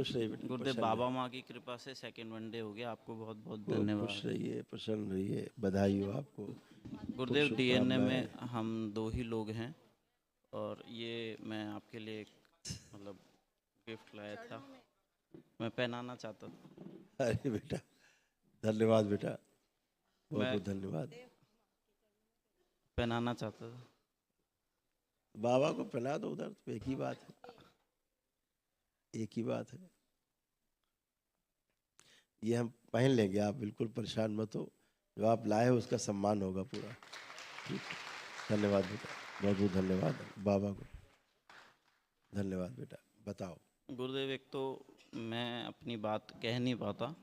खुश रहिए बेटा, गुरुदेव, बाबा माँ की कृपा से सेकंड वनडे हो गया। आपको बहुत बहुत खूब धन्यवाद। खुश रहिए, प्रसन्न रहिए, बधाई हो आपको, खूब गुरुदेव, डीएनए शुभकामनाएं। में हम 2 ही लोग हैं और ये मैं आपके लिए एक मतलब गिफ्ट लाया था, मैं पहनाना चाहता था। अरे बेटा, धन्यवाद बेटा, बहुत मैं बहुत धन्यवाद। पहनाना चाहता था। बाबा को पहना दो उधर, तो एक ही बात है, एक ही बात है। ये हम पहन लेंगे, आप बिल्कुल परेशान मत हो, जो आप लाए हो उसका सम्मान होगा पूरा। ठीक है, धन्यवाद बेटा, बहुत बहुत धन्यवाद बाबा को, धन्यवाद बेटा। बताओ। गुरुदेव, एक तो मैं अपनी बात कह नहीं पाता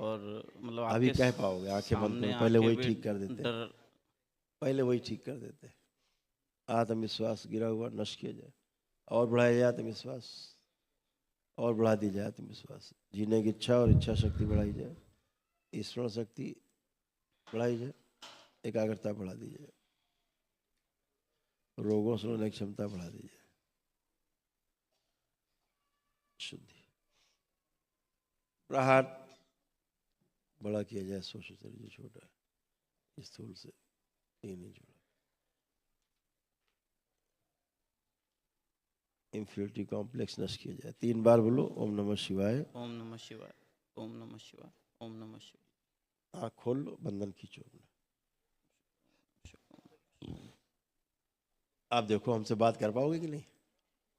और मतलब अभी आपके कह पाओगे, आंखें बंद सामने करो, पहले आके वही भी ठीक कर देते हैं, डर। पहले वही ठीक कर देते हैं। आत्मविश्वास गिरा हुआ नष्ट किया जाए, और बढ़ाया जाए आत्मविश्वास, और बढ़ा दी जाए आत्मविश्वास, जीने की इच्छा और इच्छा शक्ति बढ़ाई जाए, ईश्वर शक्ति बढ़ाई जाए, एकाग्रता बढ़ा दी जाए, रोगों से लड़ने की क्षमता बढ़ा दी जाए, शुद्धि, प्रहार बड़ा किया जाए, सोचो शरीर छोटा है, स्थूल से 3 इंच बड़ा, इंफिनिटी कॉम्प्लेक्स नष्ट किया जाए। 3 बार बोलो ओम नमः शिवाय। ओम नमः शिवाय, ओम नमः शिवाय, ओम नमः शिवाय। आँख खोल लो, बंधन खींचो अपना। आप देखो हमसे बात कर पाओगे कि नहीं।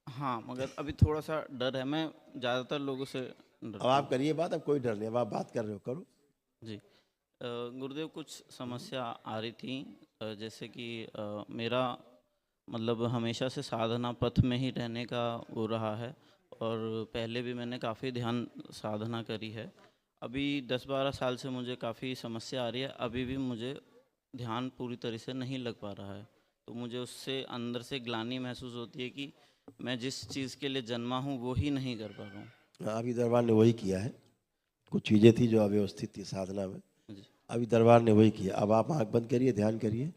हाँ, मगर अभी थोड़ा सा डर है। मैं ज़्यादातर लोगों से अब डरता आप हूँ। करिए बात, अब कोई डर नहीं, अब आप बात कर रहे हो, करो। जी, गुरुदेव, कुछ समस्या आ रही थी। जैसे कि मेरा मतलब हमेशा से साधना पथ में ही रहने का वो रहा है और पहले भी मैंने काफ़ी ध्यान साधना करी है। अभी 10-12 साल से मुझे काफ़ी समस्या आ रही है। अभी भी मुझे ध्यान पूरी तरह से नहीं लग पा रहा है, तो मुझे उससे अंदर से ग्लानि महसूस होती है कि मैं जिस चीज़ के लिए जन्मा हूँ वो ही नहीं कर पा रहा हूँ। अभी दरबार ने वही किया है, कुछ चीज़ें थी जो अव्यवस्थित थी साधना में, जी, अभी दरबार ने वही किया। अब आप आंख बंद करिए, ध्यान करिए,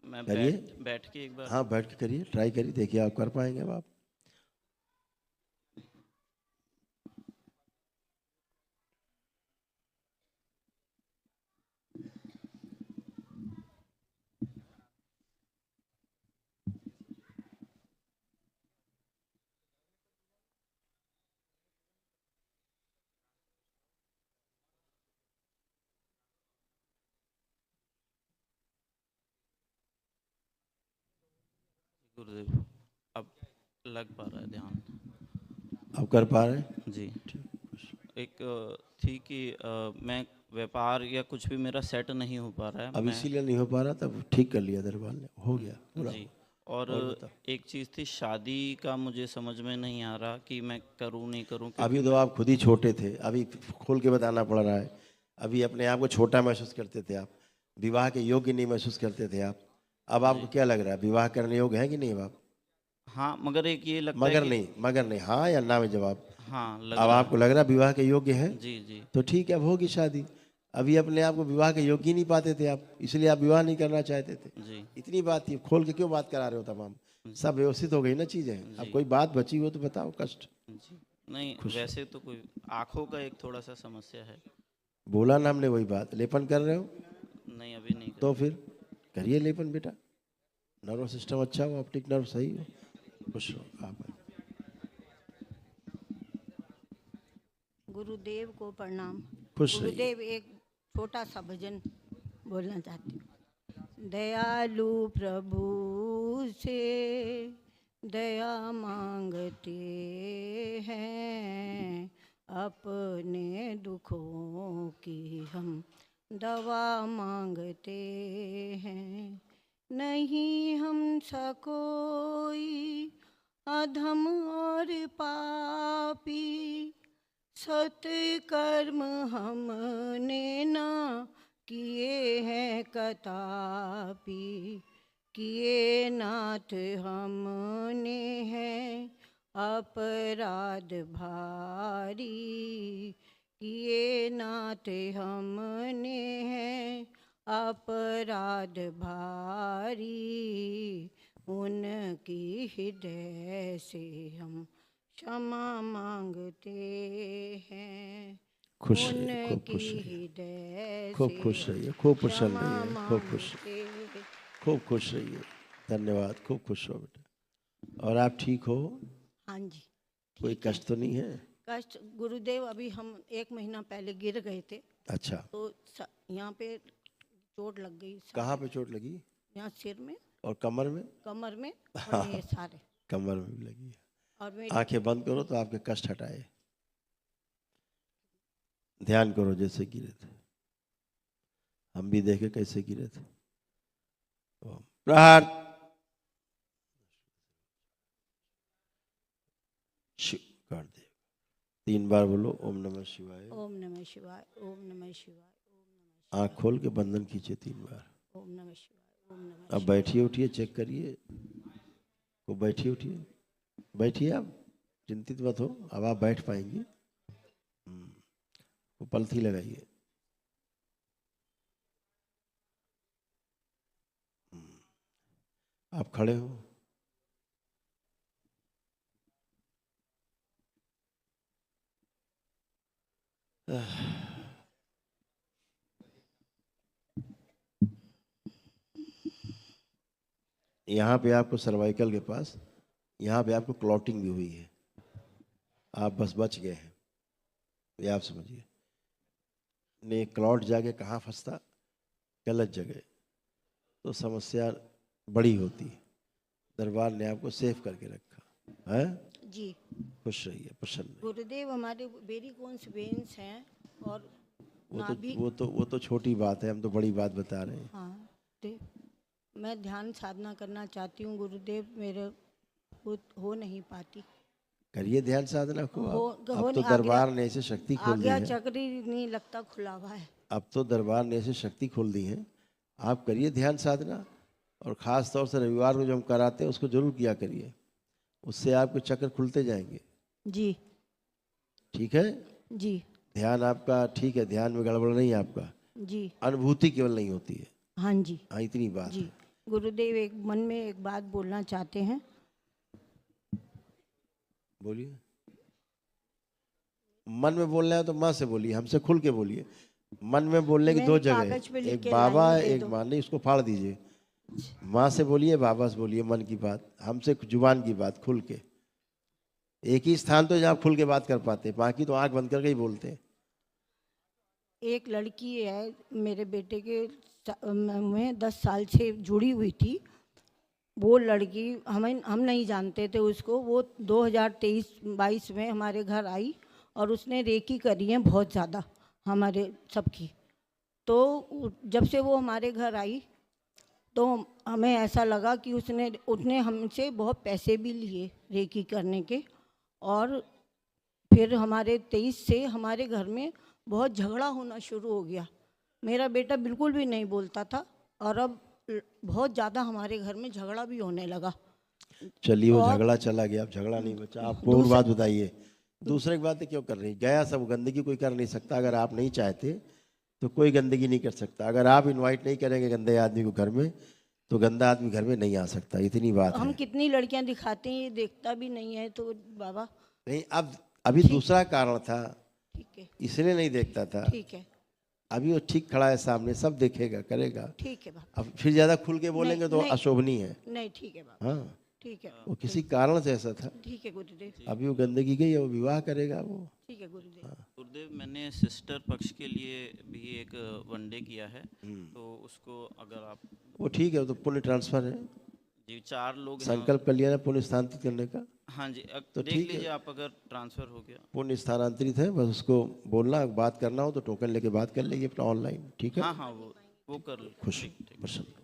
मैं करिए। बैठ बैठ के एक बार। हाँ बैठ के करिए, ट्राई करिए, देखिए आप कर पाएंगे। अब आप गुरुदेव, अब लग पा रहा है ध्यान। अब कर पा रहे हैं। जी, ठीक। एक थी कि मैं व्यापार या कुछ भी मेरा सेट नहीं हो पा रहा है। अब मैं इसीलिए नहीं हो पा रहा, तब ठीक कर लिया दरबार ने, हो गया पूरा जी, हो। और और बताओ। एक चीज़ थी, शादी का मुझे समझ में नहीं आ रहा कि मैं करूं नहीं करूं, क्योंकि अभी तो मैं। आप खुद ही छोटे थे, अभी खोल के बताना पड़ रहा है। अभी अपने आप को छोटा महसूस करते थे आप, विवाह के योग्य नहीं महसूस करते थे आप। अब आपको जी, क्या लग रहा है, विवाह करने योग्य है कि नहीं अब आप। हाँ, मगर एक ये लगता है मगर कि। नहीं, मगर नहीं, हाँ या ना में जवाब। हाँ, लग अब रहा आपको लग है। रहा है विवाह के योग्य है, जी, जी, तो ठीक है, अब होगी शादी। अभी अपने आप को विवाह के योग्य ही नहीं पाते थे आप, इसलिए आप विवाह नहीं करना चाहते थे। जी, इतनी बात थी, खोल के क्यों बात करा रहे हो तमाम। जी, सब व्यवस्थित हो गई ना चीजें, अब जी, कोई बात बची हो तो बताओ, कष्ट। जी। नहीं, खुश वैसे तो कोई आँखों का एक थोड़ा सा समस्या है। बोला ना हमने, वही बात, लेपन कर रहे हो नहीं, अभी नहीं तो कर। फिर करिए लेपन बेटा, नर्व सिस्टम अच्छा हो, ऑप्टिक नर्व सही हो। खुश रहो आप। गुरुदेव को प्रणाम। खुश रहिए। गुरुदेव, एक छोटा सा भजन बोलना चाहती हूँ। दयालु प्रभु से दया मांगते हैं, अपने दुखों की हम दवा मांगते हैं। नहीं हमसा कोई अधम और पापी, सत्कर्म हमने ना किए हैं कदापि, किए नाथ हमने हैं अपराध भारी, किए नाथ हमने हैं अपराध भारी। उनकी हृदय से हम क्षमा मांगते हैं खुश रहिए, खूब उनकी खुश रहिए, हृदय खूब से खुश रहिए, खूब प्रसन्न क्षमा रहिए, खूब खुश, मांगते। खूब खुश रहिए। धन्यवाद, खूब खुश हो बेटा। और आप ठीक हो? हाँ जी कोई ठीक है। कष्ट तो नहीं है? कष्ट गुरुदेव, अभी हम 1 महीना पहले गिर गए थे, अच्छा, तो यहाँ पे चोट लग गई कहाँ पे चोट लगी? यहाँ सिर में, और कमर में? कमर में और ये सारे। कमर में भी लगी है। और मेरी आंखें बंद करो तो आपके कष्ट हटाए। ध्यान करो जैसे गिरे थे, हम भी देखे कैसे गिरे थे। ओम प्रहार शिव कर दे। 3 बार बोलो ओम नमः शिवाय। ओम नमः शिवाय, ओम नमः शिवाय, ओम नमः आंख खोल के बंधन कीजिए 3 बार। शिवाय, ओम नमः शिवाय, ओम नमः अब बैठिए, उठिए, चेक करिए। वो बैठिए, उठिए, बैठिए। आप चिंतित मत हो, अब आप बैठ पाएंगी। वो पलथी लगाइए। आप खड़े हो। यहाँ पे आपको सर्वाइकल के पास, यहाँ पे आपको क्लॉटिंग भी हुई है। आप बस बच गए हैं, ये आप समझिए। ने क्लॉट जाके कहाँ फंसता? गलत जगह, तो समस्या बड़ी होती है। दरबार ने आपको सेफ करके रखा है। जी। खुश रहिए, प्रसन्न रहिए। गुरुदेव, हमारे वेरिकोन्स वेन्स हैं और वो नाभि। तो छोटी बात है, हम तो बड़ी बात बता रहे हैं। हाँ, तो मैं ध्यान साधना करना चाहती हूँ गुरुदेव, मेरे हो नहीं पाती। करिए ध्यान साधना को। अब तो नहीं, दरबार ने ऐसे शक्ति खोल दी आज्ञा है। चक्र ही नहीं लगता खुला हुआ है। अब तो दरबार ने ऐसे शक्ति खोल दी है। आप करिए ध्यान साधना, और ख़ास तौर से रविवार को जो हम कराते हैं उसको जरूर किया करिए, उससे आपके चक्र खुलते जाएंगे। जी ठीक है? जी ध्यान आपका ठीक है, ध्यान में गड़बड़ नहीं है आपका, जी। अनुभूति केवल नहीं होती है। हाँ जी हाँ, इतनी बात जी। है। गुरुदेव, एक मन में एक बात बोलना चाहते हैं। बोलिए। मन में बोलना है तो माँ से बोलिए, हमसे खुल के बोलिए। मन में बोलने की मैं 2 जगह कागज पे है, लिख एक के बाबा लाइन है, दे एक दो। माँ। नहीं, उसको फाड़ दीजिए। माँ से बोलिए, बाबा से बोलिए मन की बात, हमसे जुबान की बात खुल के। एक ही स्थान तो जहाँ खुल के बात कर पाते, बाकी तो आंख बंद करके ही बोलते हैं। एक लड़की है मेरे बेटे के में 10 साल से जुड़ी हुई थी। वो लड़की हम नहीं जानते थे उसको। वो 2023-22 में हमारे घर आई और उसने रेकी करी है बहुत ज़्यादा हमारे सबकी। तो जब से वो हमारे घर आई तो हमें ऐसा लगा कि उसने हमसे बहुत पैसे भी लिए रेकी करने के। और फिर हमारे 23 से हमारे घर में बहुत झगड़ा होना शुरू हो गया। मेरा बेटा बिल्कुल भी नहीं बोलता था और अब बहुत ज़्यादा हमारे घर में झगड़ा भी होने लगा। चलिए, वो और झगड़ा चला गया, अब झगड़ा नहीं बचा। आप और बात बताइए। दूसरे की बातें क्यों कर रही? गया सब, गंदगी कोई कर नहीं सकता। अगर आप नहीं चाहते तो कोई गंदगी नहीं कर सकता। अगर आप इनवाइट नहीं करेंगे गंदे आदमी को घर में, तो गंदा आदमी घर में नहीं आ सकता। इतनी बात हम है। कितनी लड़कियां दिखाते हैं, ये देखता भी नहीं है। तो बाबा नहीं, अब अभी दूसरा कारण था, ठीक है, इसलिए नहीं देखता था। ठीक है, अभी वो ठीक खड़ा है सामने, सब देखेगा, करेगा। ठीक है बाबा। अब फिर ज्यादा खुल के बोलेंगे तो नहीं। अशोभनीय है। नहीं, ठीक है बाबा, हाँ, ठीक है, वो किसी कारण से ऐसा था। ठीक है गुरुदेव, अभी वो गंदगी गई है, वो विवाह करेगा वो। ठीक है गुरुदेव। गुरुदेव, मैंने सिस्टर पक्ष के लिए भी एक वनडे किया है, तो उसको अगर आप। वो ठीक है, वो तो पुण्य ट्रांसफर है। जी, 4 लोग हैं। संकल्प कर लिया ना पुण्य स्थानांतरित करने का, हाँ जी, तो देख ठीक है। लीजिए आप अगर ट्रांसफ़र हो गया। पुण्य स्थानांतरित है। बस उसको बोलना, बात करना हो तो टोकन लेके बात कर लेगी अपना ऑनलाइन। ठीक है? हाँ हाँ, वो कर लो। खुश, ठीक ठीक। प्रसन्न।